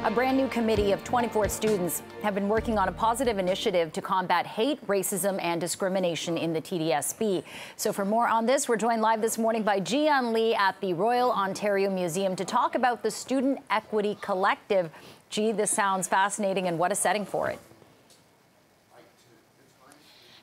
A brand new committee of 24 students have been working on a positive initiative to combat hate, racism, and discrimination in the TDSB. So for more on this, we're joined live this morning by Jian Lee at the Royal Ontario Museum to talk about the Student Equity Collective. Gee, this sounds fascinating, and what a setting for it.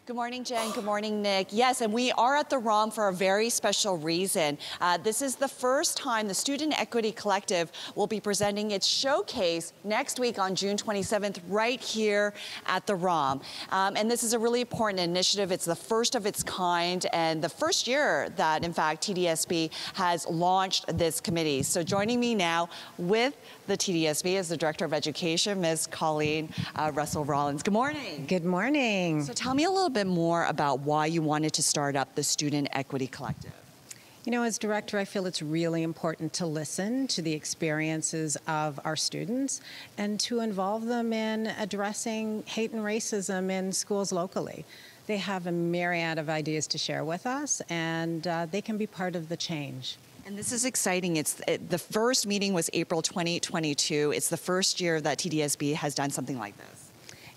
Good morning, Jen. Good morning, Nick. Yes, and we are at the ROM for a very special reason. This is the first time the Student Equity Collective will be presenting its showcase next week on June 27th right here at the ROM. And this is a really important initiative. It's the first of its kind and the first year that, in fact, TDSB has launched this committee. So joining me now with the TDSB is the Director of Education, Ms. Colleen Russell-Rollins. Good morning. Good morning. So tell me a little bit more about why you wanted to start up the Student Equity Collective. You know, as director, I feel it's really important to listen to the experiences of our students and to involve them in addressing hate and racism in schools locally. They have a myriad of ideas to share with us, and they can be part of the change. And this is exciting. The first meeting was April 2022. It's the first year that TDSB has done something like this.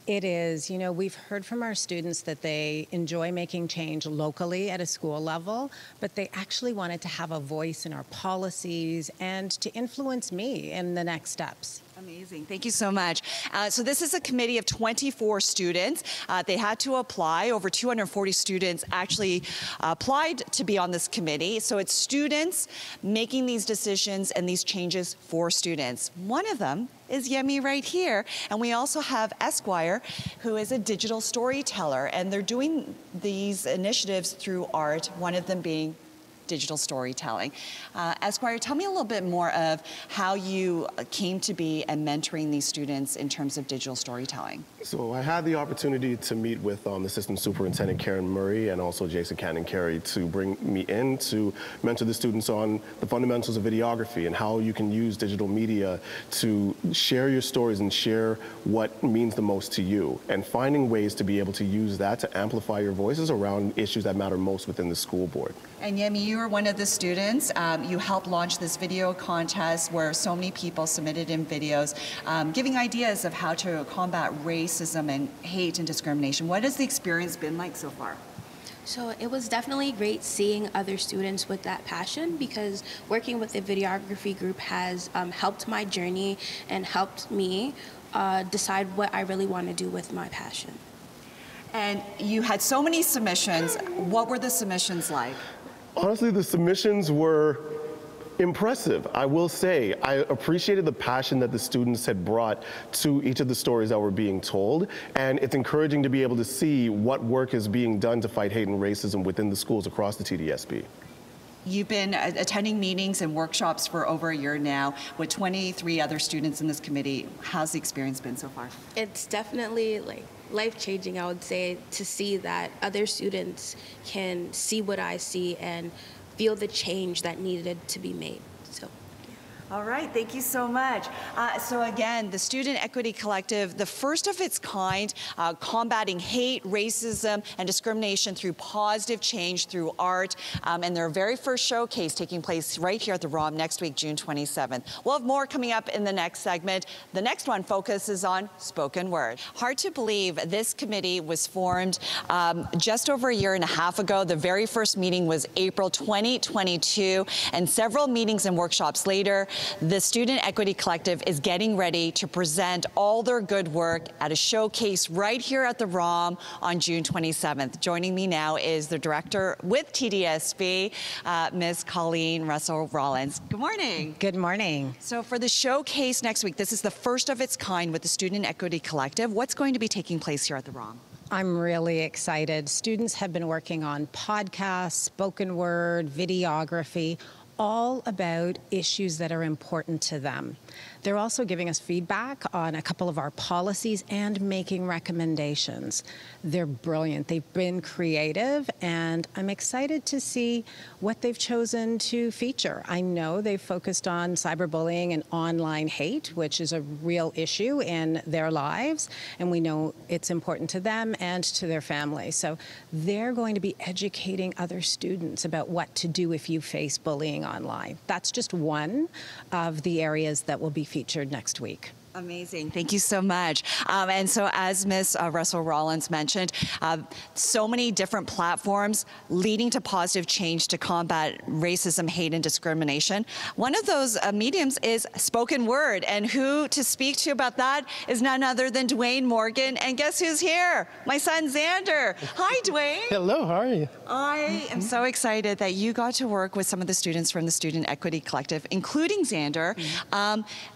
It is. You know, we've heard from our students that they enjoy making change locally at a school level, but they actually wanted to have a voice in our policies and to influence me in the next steps. Amazing. Thank you so much. So this is a committee of 24 students. They had to apply. Over 240 students actually applied to be on this committee. So it's students making these decisions and these changes for students. One of them is Yemi right here. And we also have Esquire, who is a digital storyteller. And they're doing these initiatives through art, one of them being digital storytelling. Esquire, tell me a little bit more of how you came to be and mentoring these students in terms of digital storytelling. So I had the opportunity to meet with Assistant Superintendent Karen Murray and also Jason Cannon-Carey to bring me in to mentor the students on the fundamentals of videography and how you can use digital media to share your stories and share what means the most to you, and finding ways to be able to use that to amplify your voices around issues that matter most within the school board. And Yemi, you were one of the students. You helped launch this video contest where so many people submitted in videos, giving ideas of how to combat racism and hate and discrimination. What has the experience been like so far? So it was definitely great seeing other students with that passion, because working with the videography group has helped my journey and helped me decide what I really want to do with my passion. And you had so many submissions. What were the submissions like? Honestly, the submissions were impressive. I will say, I appreciated the passion that the students had brought to each of the stories that were being told, and it's encouraging to be able to see what work is being done to fight hate and racism within the schools across the TDSB. You've been attending meetings and workshops for over a year now with 23 other students in this committee. How's the experience been so far? It's definitely life-changing, I would say, to see that other students can see what I see and feel the change that needed to be made. So. All right, thank you so much. So again, the Student Equity Collective, the first of its kind, combating hate, racism, and discrimination through positive change through art, and their very first showcase taking place right here at the ROM next week, June 27th. We'll have more coming up in the next segment. The next one focuses on spoken word. Hard to believe this committee was formed just over a year and a half ago. The very first meeting was April 2022, and several meetings and workshops later, the Student Equity Collective is getting ready to present all their good work at a showcase right here at the ROM on June 27th. Joining me now is the director with TDSB, Ms. Colleen Russell-Rollins. Good morning. Good morning. So for the showcase next week, this is the first of its kind with the Student Equity Collective. What's going to be taking place here at the ROM? I'm really excited. Students have been working on podcasts, spoken word, videography, all about issues that are important to them. They're also giving us feedback on a couple of our policies and making recommendations. They're brilliant. They've been creative, and I'm excited to see what they've chosen to feature. I know they've focused on cyberbullying and online hate, which is a real issue in their lives, and we know it's important to them and to their families. So they're going to be educating other students about what to do if you face bullying online. That's just one of the areas that will be featured next week. Amazing. Thank you so much. And so as Ms. Russell Rollins mentioned, so many different platforms leading to positive change to combat racism, hate, and discrimination. One of those mediums is spoken word. And who to speak to about that is none other than Dwayne Morgan. And guess who's here? My son, Xander. Hi, Dwayne. Hello, how are you? I am so excited that you got to work with some of the students from the Student Equity Collective, including Xander,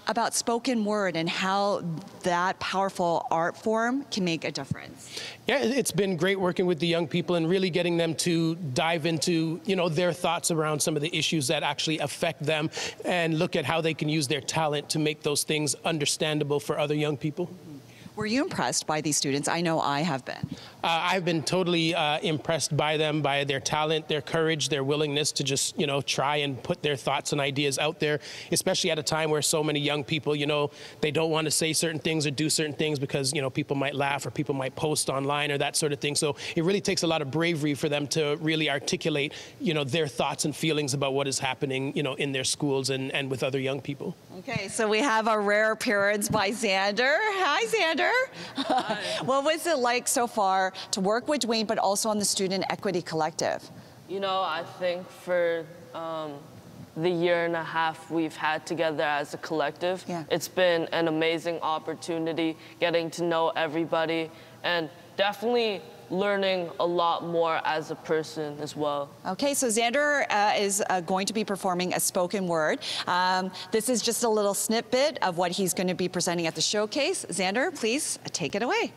about spoken word and how that powerful art form can make a difference. Yeah, it's been great working with the young people and really getting them to dive into, their thoughts around some of the issues that actually affect them and look at how they can use their talent to make those things understandable for other young people. Were you impressed by these students? I know I have been. I've been totally impressed by them, by their talent, their courage, their willingness to just, try and put their thoughts and ideas out there, especially at a time where so many young people, they don't want to say certain things or do certain things because, people might laugh or people might post online or that sort of thing. So it really takes a lot of bravery for them to really articulate, their thoughts and feelings about what is happening, in their schools and with other young people. Okay, so we have a rare appearance by Xander. Hi, Xander. Hi. What was it like so far to work with Dwayne, but also on the Student Equity Collective? I think for the year and a half we've had together as a collective, it's been an amazing opportunity getting to know everybody and definitely learning a lot more as a person as well. Okay, so Xander is going to be performing a spoken word. This is just a little snippet of what he's going to be presenting at the showcase. Xander, please take it away.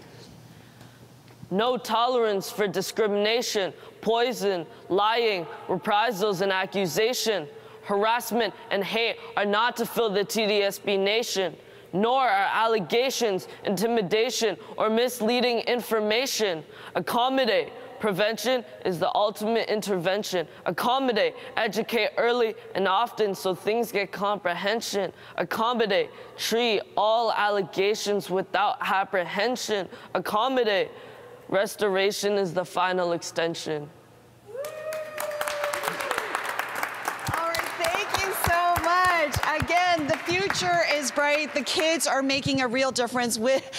No tolerance for discrimination, poison, lying, reprisals and accusation, harassment and hate are not to fill the TDSB nation, nor are allegations, intimidation, or misleading information. Accommodate. Prevention is the ultimate intervention. Accommodate. Educate early and often so things get comprehension. Accommodate. Treat all allegations without apprehension. Accommodate. Restoration is the final extension. Again, the future is bright. The kids are making a real difference with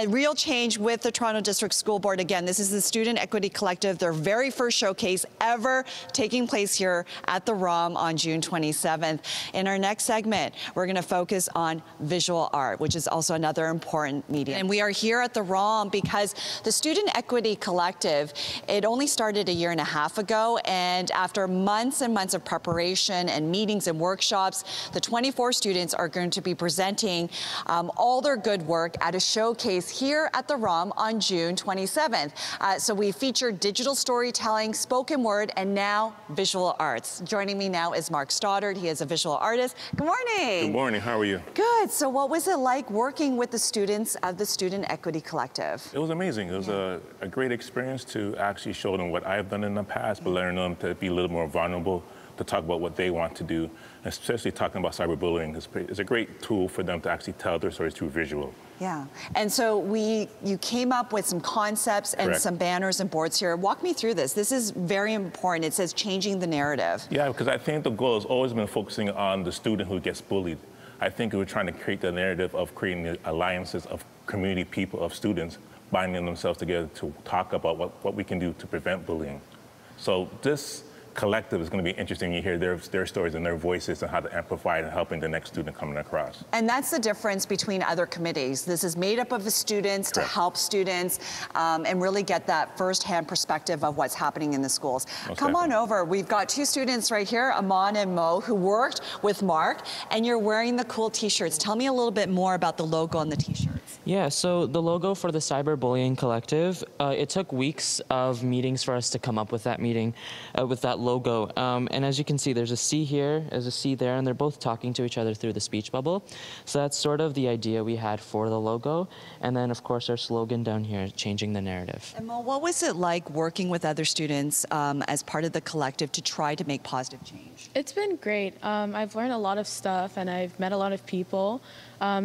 real change with the Toronto District School Board. Again, this is the Student Equity Collective, their very first showcase ever taking place here at the ROM on June 27th. In our next segment, we're going to focus on visual art, which is also another important medium. And we are here at the ROM because the Student Equity Collective, it only started a year and a half ago, and after months and months of preparation and meetings and workshops, the 24 students are going to be presenting all their good work at a showcase here at the ROM on June 27th. So we featured digital storytelling, spoken word, and now visual arts. Joining me now is Mark Stoddard. He is a visual artist. Good morning. Good morning. How are you? Good. So what was it like working with the students of the Student Equity Collective? It was amazing. It was a great experience to actually show them what I've done in the past, but letting them to be a little more vulnerable, to talk about what they want to do, especially talking about cyberbullying. It's a great tool for them to actually tell their stories through visual. Yeah, and so you came up with some concepts and Correct. some banners and boards here. Walk me through this. This is very important. It says changing the narrative. Yeah, because I think the goal has always been focusing on the student who gets bullied. I think we're trying to create the narrative of creating the alliances of community people, of students, binding themselves together to talk about what we can do to prevent bullying. So this collective is going to be interesting. You hear their stories and their voices and how to amplify it and helping the next student coming across. And that's the difference between other committees. This is made up of the students Correct. to help students and really get that firsthand perspective of what's happening in the schools. Most Come on definitely. over. We've got two students right here, Amon and Mo, who worked with Mark, and you're wearing the cool t-shirts. Tell me a little bit more about the logo on the t-shirts. Yeah, so the logo for the Cyberbullying Collective, it took weeks of meetings for us to come up with that with that logo. And as you can see, there's a C here, there's a C there, and they're both talking to each other through the speech bubble. So that's sort of the idea we had for the logo. And then, of course, our slogan down here, changing the narrative. And Mo, what was it like working with other students as part of the collective to try to make positive change? It's been great. I've learned a lot of stuff and I've met a lot of people.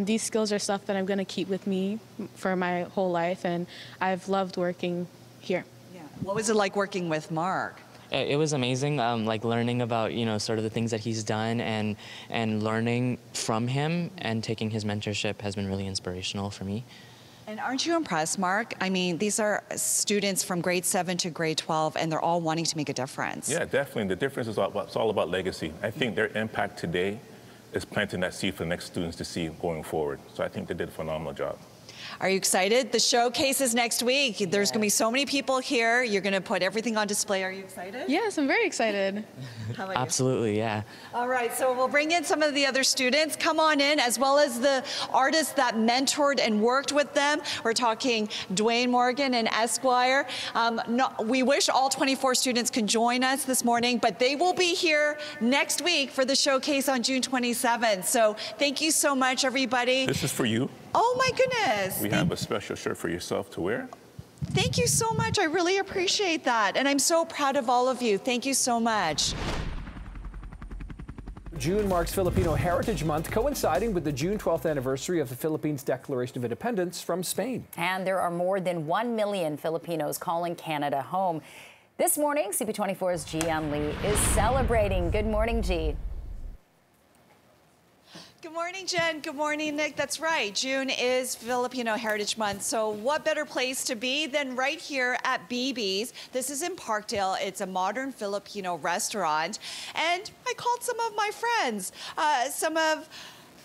These skills are stuff that I'm going to keep with me for my whole life, and I've loved working here. Yeah. What was it like working with Mark? It was amazing, like learning about, sort of the things that he's done and learning from him and taking his mentorship has been really inspirational for me. And aren't you impressed, Mark? I mean, these are students from grade 7 to grade 12, and they're all wanting to make a difference. Yeah, definitely. The difference is it's all about legacy. I think their impact today is planting that seed for the next students to see going forward. So I think they did a phenomenal job. Are you excited? The showcase is next week. There's going to be so many people here. You're going to put everything on display. Are you excited? Yes, I'm very excited. How about you? Absolutely, yeah. All right, so we'll bring in some of the other students. Come on in, as well as the artists that mentored and worked with them. We're talking Dwayne Morgan and Esquire. We wish all 24 students can join us this morning, but they will be here next week for the showcase on June 27th. So thank you so much, everybody. This is for you. Oh my goodness. We have a special shirt for yourself to wear. Thank you so much. I really appreciate that. And I'm so proud of all of you. Thank you so much. June marks Filipino Heritage Month, coinciding with the June 12th anniversary of the Philippines' Declaration of Independence from Spain. And there are more than 1 million Filipinos calling Canada home. This morning, CP24's Gian Lee is celebrating. Good morning, G. Good morning, Jen. Good morning, Nick. That's right. June is Filipino Heritage Month. So what better place to be than right here at BBs? This is in Parkdale. It's a modern Filipino restaurant. And I called some of my friends, some of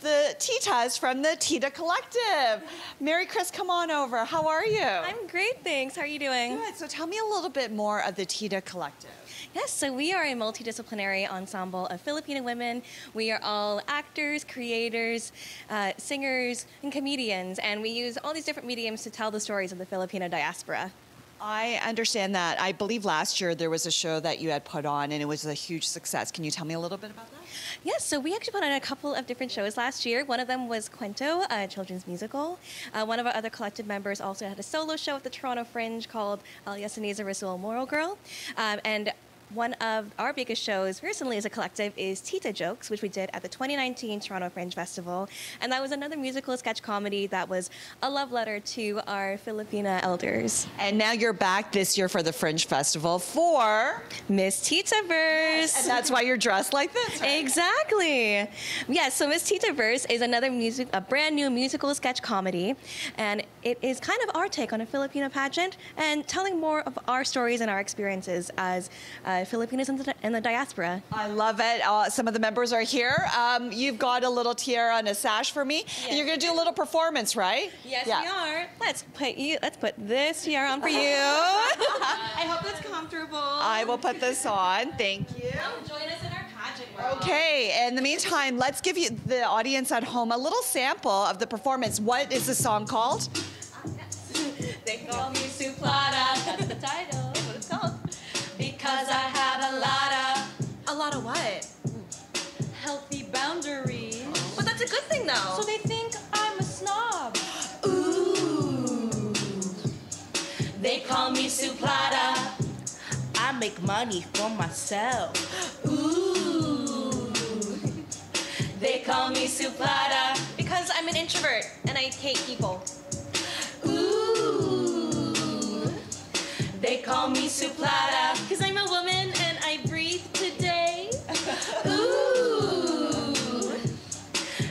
the Titas from the Tita Collective. Mary Chris, come on over. How are you? I'm great, thanks. How are you doing? Good. So tell me a little bit more of the Tita Collective. Yes, so we are a multidisciplinary ensemble of Filipino women. We are all actors, creators, singers, and comedians, and we use all these different mediums to tell the stories of the Filipino diaspora. I understand that. I believe last year there was a show that you had put on and it was a huge success. Can you tell me a little bit about that? Yes, so we actually put on a couple of different shows last year. One of them was Cuento, a children's musical. One of our other collective members also had a solo show at the Toronto Fringe called Alias Aneza Rasul Moral Girl. And one of our biggest shows recently as a collective is Tita Jokes, which we did at the 2019 Toronto Fringe Festival. And that was another musical sketch comedy that was a love letter to our Filipina elders. And now you're back this year for the Fringe Festival for Miss Tita Verse. And that's why you're dressed like this, right? Exactly. Yes, so Miss Tita Verse is a brand new musical sketch comedy. And it is kind of our take on a Filipino pageant and telling more of our stories and our experiences as Filipinos in the diaspora. I love it. Some of the members are here. You've got a little tiara and a sash for me. Yes. And you're going to do a little performance, right? Yes, we are. Let's put this tiara on for you. I hope it's comfortable. I will put this on. Thank you. Join us in our pageant world. Okay. In the meantime, let's give you the audience at home a little sample of the performance. What is the song called? They call me Suplada. That's the title. That's what it's called. Because I have a lot of what? Healthy boundaries. But that's a good thing, though. So they think I'm a snob. Ooh. They call me Suplada. I make money for myself. Ooh. They call me Suplada. Because I'm an introvert and I hate people. Ooh. They call me Suplada. Because I'm a woman and I breathe today. Ooh.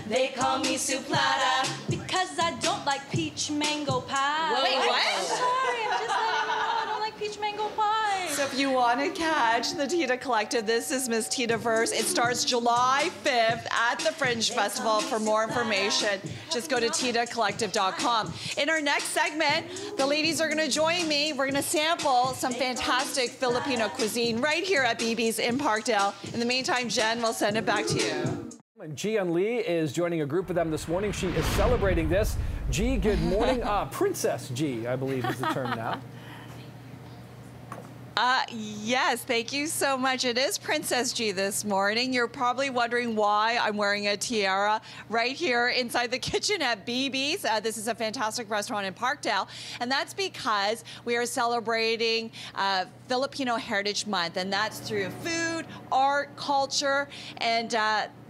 They call me Suplada. Because I don't like peach mango pie. Wait, what? I'm sorry, I'm just letting you know I don't like peach mango pie. So if you want to catch the Tita Collective, this is Miss Tita Verse. It starts July 5th at the Fringe Festival. For more information, just go to titacollective.com. In our next segment, the ladies are going to join me. We're going to sample some fantastic Filipino cuisine right here at BB's in Parkdale. In the meantime, Jen, we'll send it back to you. Gian Lee is joining a group of them this morning. She is celebrating this. G, good morning. Princess G, I believe is the term now. Yes, thank you so much. It is Princess G this morning. You're probably wondering why I'm wearing a tiara right here inside the kitchen at BB's. This is a fantastic restaurant in Parkdale, and that's because we are celebrating Filipino Heritage Month, and that's through food, art, culture, and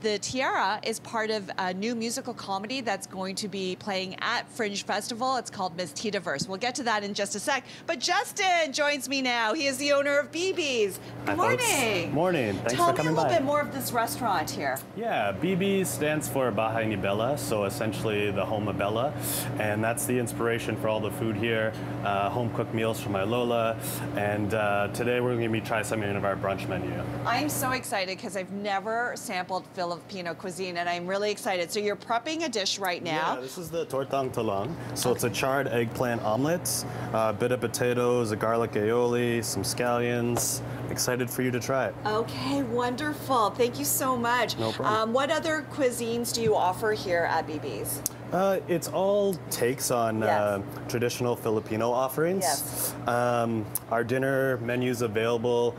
the Tiara is part of a new musical comedy that's going to be playing at Fringe Festival. It's called Miss Titaverse. We'll get to that in just a sec. But Justin joins me now. He is the owner of BBs. Good morning. Morning. Thanks Tell for coming by. me a little bit more of this restaurant here. Yeah, BBs stands for Bahay ni Bella, so essentially the home of Bella, and that's the inspiration for all the food here. Home cooked meals from my Lola, and today we're going to be trying something of our brunch menu. I'm so excited because I've never sampled Filipino cuisine, and I'm really excited. So you're prepping a dish right now. Yeah, this is the tortang talang. So it's a charred eggplant omelet, a bit of potatoes, a garlic aioli, some scallions. Excited for you to try it. Okay, wonderful. Thank you so much. No problem. What other cuisines do you offer here at BB's? It's all takes on Yes. traditional Filipino offerings. Yes. Our dinner menu's available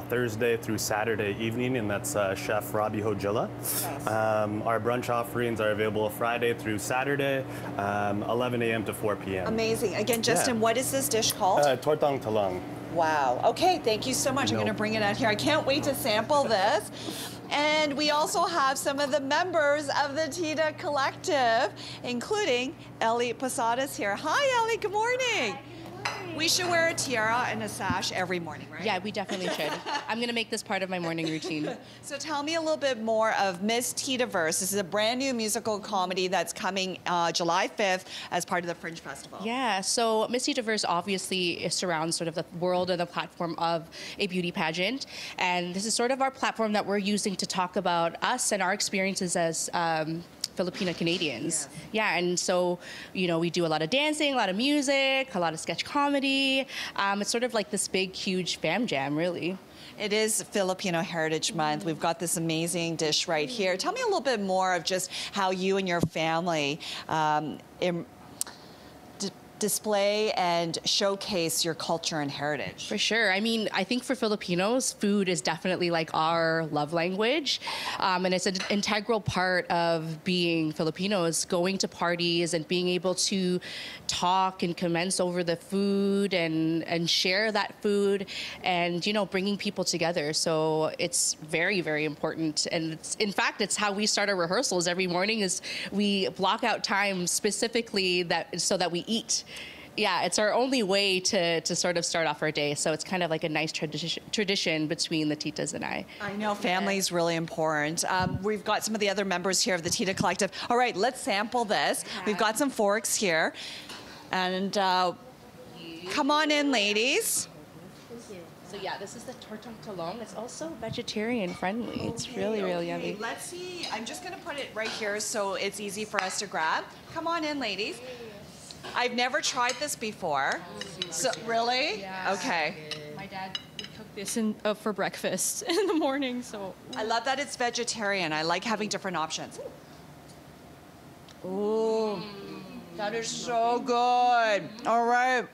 Thursday through Saturday evening, and that's Chef Robbie Hojilla. Nice. Our brunch offerings are available Friday through Saturday, 11 a.m. to 4 p.m. Amazing. Again, Justin, what is this dish called? Tortang talang. Wow. Okay, thank you so much. I'm going to bring it out here. I can't wait to sample this. And we also have some of the members of the Tita Collective, including Ellie Posadas here. Hi, Ellie. Good morning. We should wear a tiara and a sash every morning, right? Yeah, we definitely should. I'm going to make this part of my morning routine. So tell me a little bit more of Miss Titaverse. This is a brand new musical comedy that's coming July 5th as part of the Fringe Festival. Yeah, so Miss Titaverse obviously surrounds sort of the world and the platform of a beauty pageant. And this is sort of our platform that we're using to talk about us and our experiences as Filipino Canadians. Yeah, and so, you know, we do a lot of dancing, a lot of music, a lot of sketch comedy. It's sort of like this big, huge fam jam, really. It is Filipino Heritage Month. We've got this amazing dish right here. Tell me a little bit more of just how you and your family display and showcase your culture and heritage. For sure. I mean, I think for Filipinos, food is definitely like our love language. And it's an integral part of being Filipinos, going to parties and being able to talk and commence over the food and share that food and, you know, bringing people together. So it's very, very important. And it's, in fact, it's how we start our rehearsals every morning is we block out time specifically so that we eat. Yeah, it's our only way to sort of start off our day. So it's kind of like a nice tradition between the Titas and I. I know family is really important. We've got some of the other members here of the Tita Collective. All right, let's sample this. We've got some forks here. And come on in, ladies. So yeah, this is the tortang talong. It's also vegetarian friendly. It's really, really yummy. Let's see. I'm just going to put it right here so it's easy for us to grab. Come on in, ladies. I've never tried this before. So really? Yeah. Okay. My dad would cook this for breakfast in the morning, so. I love that it's vegetarian. I like having different options. Ooh, that is so good. All right.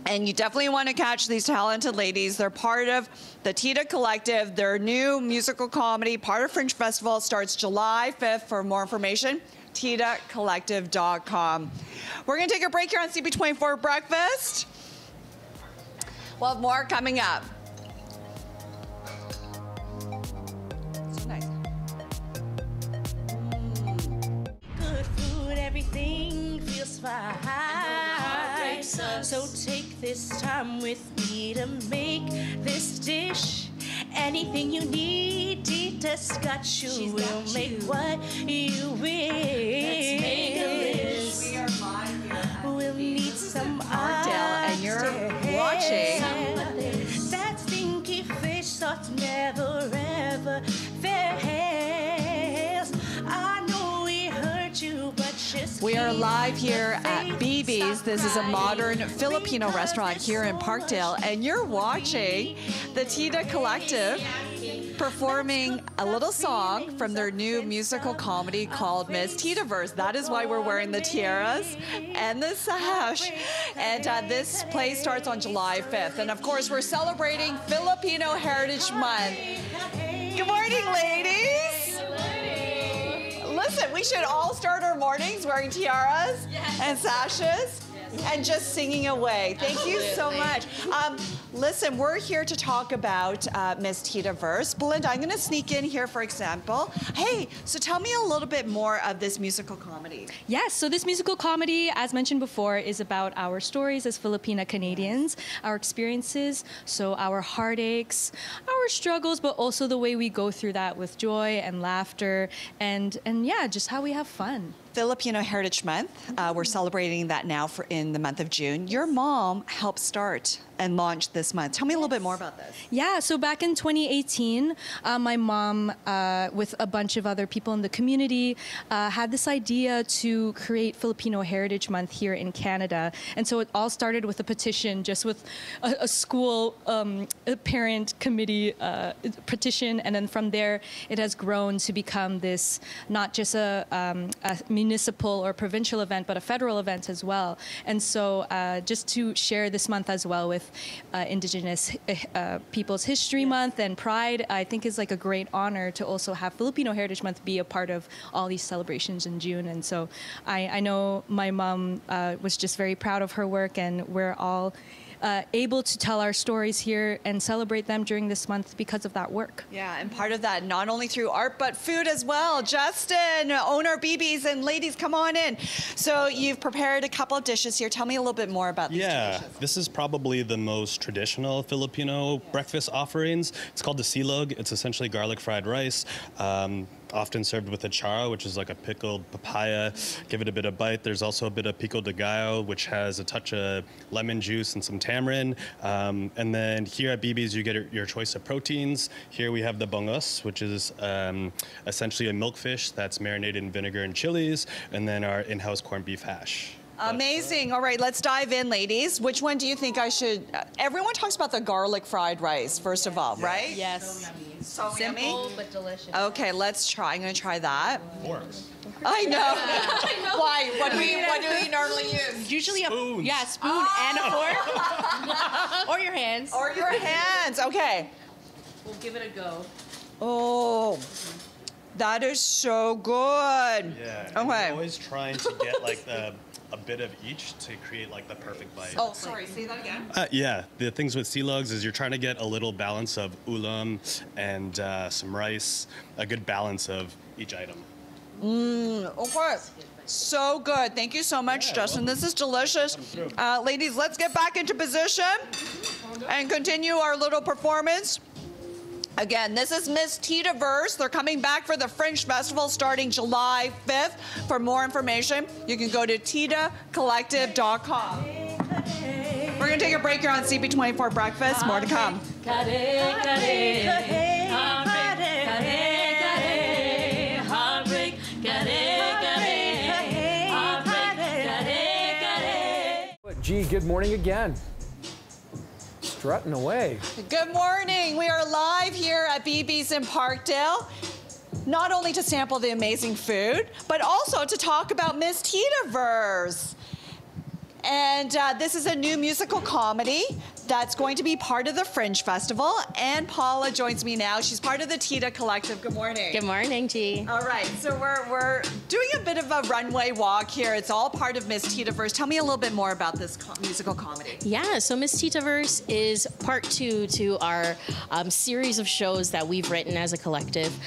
And you definitely want to catch these talented ladies. They're part of the Tita Collective. Their new musical comedy, part of Fringe Festival, starts July 5th. For more information, titacollective.com. We're going to take a break here on CP24 Breakfast. We'll have more coming up. So nice. Good food, everything feels fine. So take this time with me to make this dish. Anything you need, Tita's got you. We'll make what you wish. Let's make a list. We are live here. We'll need some Ardell, and you're watching. That stinky fish sauce never ever fails. I know we hurt you, but just we are live here at BB's. This is a modern Filipino restaurant here in Parkdale, and you're watching the Tita Collective performing a little song from their new musical comedy called Miss Titaverse. That is why we're wearing the tiaras and the sash. And this play starts on July 5th. And of course, we're celebrating Filipino Heritage Month. Good morning, ladies. Listen, we should all start our mornings wearing tiaras and sashes and just singing away. Thank you so much. Listen, we're here to talk about Miss Tita Verse. Belinda, I'm going to sneak in here, for example. Hey, so tell me a little bit more of this musical comedy. Yes, so this musical comedy, as mentioned before, is about our stories as Filipina Canadians, our experiences, so our heartaches, our struggles, but also the way we go through that with joy and laughter, and yeah, just how we have fun. Filipino Heritage Month. We're celebrating that now in the month of June. Your mom helped start and launch this month. Tell me a little bit more about this. Yeah, so back in 2018, my mom, with a bunch of other people in the community, had this idea to create Filipino Heritage Month here in Canada. And so it all started with a petition, just with a school a parent committee petition. And then from there, it has grown to become this, not just a municipal or provincial event, but a federal event as well. And so just to share this month as well with Indigenous Peoples History Month and Pride, I think is like a great honor to also have Filipino Heritage Month be a part of all these celebrations in June. And so I know my mom was just very proud of her work, and we're all able to tell our stories here and celebrate them during this month because of that work. Yeah, and part of that not only through art but food as well. Justin, owner BBs, and ladies, come on in. So you've prepared a couple of dishes here. Tell me a little bit more about these dishes. This is probably the most traditional Filipino breakfast offerings. It's called the silog. It's essentially garlic fried rice. Often served with achara, which is like a pickled papaya. Give it a bit of bite. There's also a bit of pico de gallo, which has a touch of lemon juice and some tamarind. And then here at BB's, you get your choice of proteins. Here we have the bangos, which is essentially a milkfish that's marinated in vinegar and chilies, and then our in-house corned beef hash. Amazing. All right, let's dive in, ladies. Which one do you think I should... everyone talks about the garlic fried rice, first of all, right? Yes. So simple yummy. but delicious. Okay, let's try. I'm going to try that. Works. I know. Why? What do we normally use? Usually Spoons. a spoon and a fork. Or your hands. Or your hands. Okay. We'll give it a go. Oh, that is so good. Yeah. Okay. We're always trying to get like a bit of each to create like the perfect bite. Oh, sorry. Say that again. Yeah, the things with silogs is you're trying to get a little balance of ulam and some rice, a good balance of each item. Okay. So good. Thank you so much, Justin. This is delicious. Ladies, let's get back into position and continue our little performance. Again, this is Miss Tita Verse. They're coming back for the Fringe Festival starting July 5th. For more information, you can go to titacollective.com. We're going to take a break here on CP24 Breakfast. More to come. Gee, good morning again. Strutting away. Good morning. We are live here at BB's in Parkdale, not only to sample the amazing food, but also to talk about Miss Tita Verse. And this is a new musical comedy that's going to be part of the Fringe Festival. And Paula joins me now. She's part of the Tita Collective. Good morning. Good morning, G. All right, so we're doing a bit of a runway walk here. It's all part of Miss Tita Verse. Tell me a little bit more about this musical comedy. Yeah, so Miss Tita Verse is part 2 to our series of shows that we've written as a collective.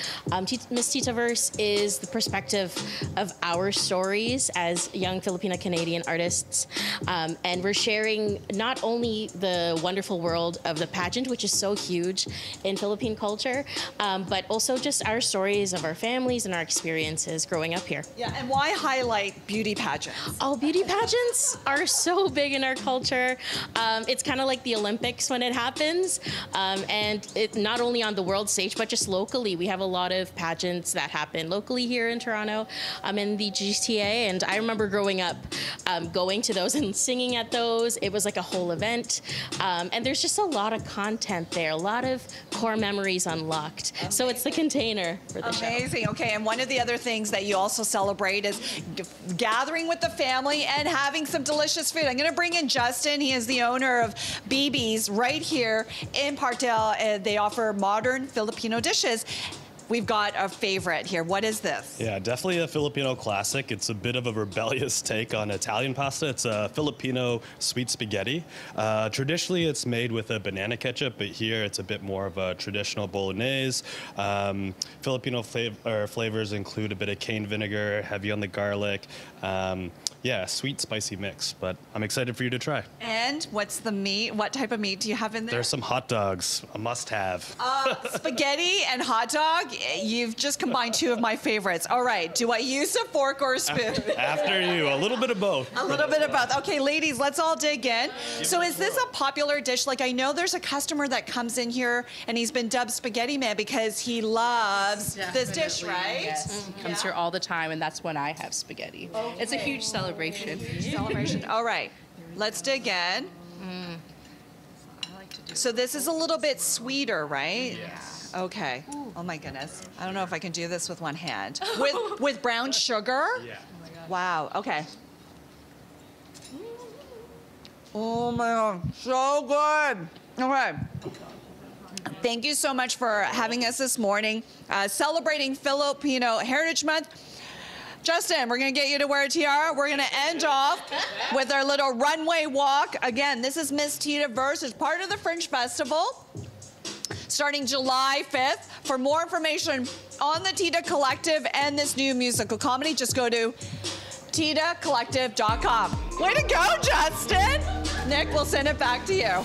Miss Tita Verse is the perspective of our stories as young Filipina Canadian artists. And we're sharing not only the wonderful world of the pageant, which is so huge in Philippine culture, but also just our stories of our families and our experiences growing up here. Yeah, and why highlight beauty pageants? Oh, beauty pageants are so big in our culture. It's kind of like the Olympics when it happens. And it not only on the world stage, but just locally. We have a lot of pageants that happen locally here in Toronto, in the GTA. And I remember growing up going to those and singing at those. It was like a whole event. And there's just a lot of content there, a lot of core memories unlocked. Amazing. So it's the container for the show. Amazing. Okay, and one of the other things that you also celebrate is gathering with the family and having some delicious food. I'm going to bring in Justin. He is the owner of BB's right here in Parkdale. They offer modern Filipino dishes. we've got a favorite here. What is this? Yeah, definitely a Filipino classic. It's a bit of a rebellious take on Italian pasta. It's a Filipino sweet spaghetti. Traditionally, it's made with a banana ketchup, but here it's a bit more of a traditional bolognese. Filipino flavors include a bit of cane vinegar, heavy on the garlic. Yeah, sweet, spicy mix, but I'm excited for you to try. And what's the meat? What type of meat do you have in there? There's some hot dogs, a must-have. Spaghetti and hot dog, you've just combined two of my favorites. All right, do I use a fork or a spoon? After you, a little bit of both. A little bit of both. Okay, ladies, let's all dig in. So is this a popular dish? Like, I know there's a customer that comes in here and he's been dubbed Spaghetti Man because he loves this dish, right? Yes, he comes here all the time, and that's when I have spaghetti. Okay. It's a huge celebration. All right, let's dig in. So this is a little bit sweeter, right? Yes. Okay. Oh my goodness. I don't know if I can do this with one hand. With brown sugar? Yeah. Wow. Okay. Oh my God, so good. Okay. Thank you so much for having us this morning, celebrating Filipino Heritage Month. Justin, we're going to get you to wear a tiara. We're going to end off with our little runway walk. Again, this is Miss Tita Verse. It's part of the Fringe Festival starting July 5th. For more information on the Tita Collective and this new musical comedy, just go to titacollective.com. Way to go, Justin. Nick, we'll send it back to you.